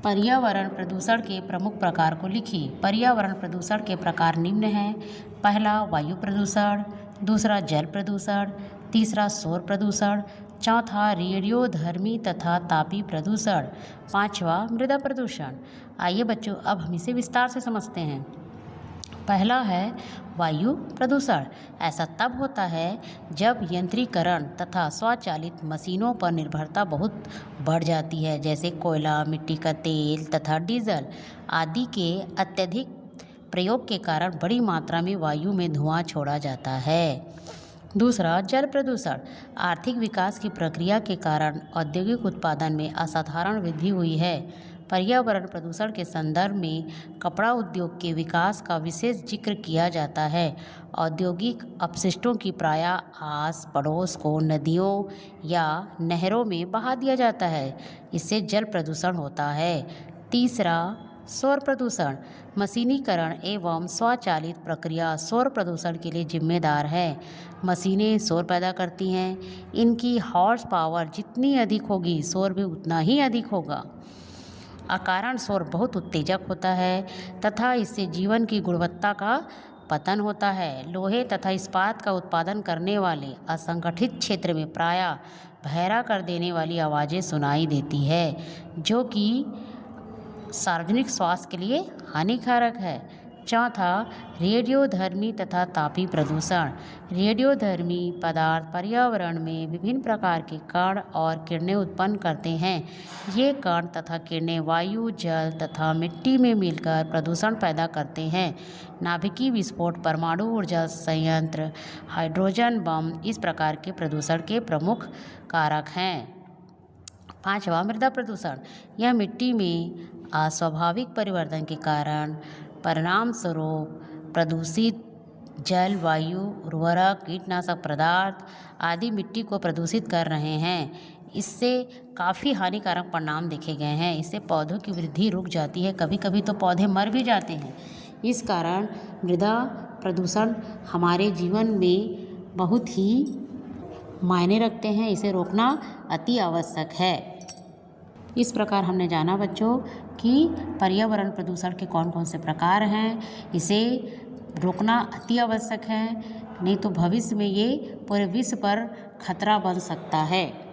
पर्यावरण प्रदूषण के प्रमुख प्रकार को लिखिए। पर्यावरण प्रदूषण के प्रकार निम्न हैं। पहला वायु प्रदूषण, दूसरा जल प्रदूषण, तीसरा शोर प्रदूषण, चौथा रेडियोधर्मी तथा तापी प्रदूषण, पांचवा मृदा प्रदूषण। आइए बच्चों, अब हम इसे विस्तार से समझते हैं। पहला है वायु प्रदूषण। ऐसा तब होता है जब यंत्रीकरण तथा स्वचालित मशीनों पर निर्भरता बहुत बढ़ जाती है, जैसे कोयला, मिट्टी का तेल तथा डीजल आदि के अत्यधिक प्रयोग के कारण बड़ी मात्रा में वायु में धुआं छोड़ा जाता है। दूसरा जल प्रदूषण। आर्थिक विकास की प्रक्रिया के कारण औद्योगिक उत्पादन में असाधारण वृद्धि हुई है। पर्यावरण प्रदूषण के संदर्भ में कपड़ा उद्योग के विकास का विशेष जिक्र किया जाता है। औद्योगिक अपशिष्टों की प्रायः आस पड़ोस को नदियों या नहरों में बहा दिया जाता है। इससे जल प्रदूषण होता है। तीसरा शोर प्रदूषण। मशीनीकरण एवं स्वचालित प्रक्रिया शोर प्रदूषण के लिए जिम्मेदार है। मशीनें शोर पैदा करती हैं। इनकी हॉर्स पावर जितनी अधिक होगी, शोर भी उतना ही अधिक होगा। अकारण शोर बहुत उत्तेजक होता है तथा इससे जीवन की गुणवत्ता का पतन होता है। लोहे तथा इस्पात का उत्पादन करने वाले असंगठित क्षेत्र में प्रायः बहरा कर देने वाली आवाज़ें सुनाई देती है, जो कि सार्वजनिक स्वास्थ्य के लिए हानिकारक है। चौथा रेडियोधर्मी तथा तापी प्रदूषण। रेडियोधर्मी पदार्थ पर्यावरण में विभिन्न प्रकार के कण और किरणें उत्पन्न करते हैं। ये कण तथा किरणें वायु, जल तथा मिट्टी में मिलकर प्रदूषण पैदा करते हैं। नाभिकीय विस्फोट, परमाणु ऊर्जा संयंत्र, हाइड्रोजन बम इस प्रकार के प्रदूषण के प्रमुख कारक हैं। पांचवा मृदा प्रदूषण। यह मिट्टी में अस्वाभाविक परिवर्तन के कारण परिणाम स्वरूप प्रदूषित जल, वायु, उर्वरक, कीटनाशक पदार्थ आदि मिट्टी को प्रदूषित कर रहे हैं। इससे काफ़ी हानिकारक परिणाम देखे गए हैं। इससे पौधों की वृद्धि रुक जाती है, कभी कभी तो पौधे मर भी जाते हैं। इस कारण मृदा प्रदूषण हमारे जीवन में बहुत ही मायने रखते हैं। इसे रोकना अति आवश्यक है। इस प्रकार हमने जाना बच्चों कि पर्यावरण प्रदूषण के कौन कौन से प्रकार हैं। इसे रोकना अति आवश्यक है, नहीं तो भविष्य में ये पूरे विश्व पर खतरा बन सकता है।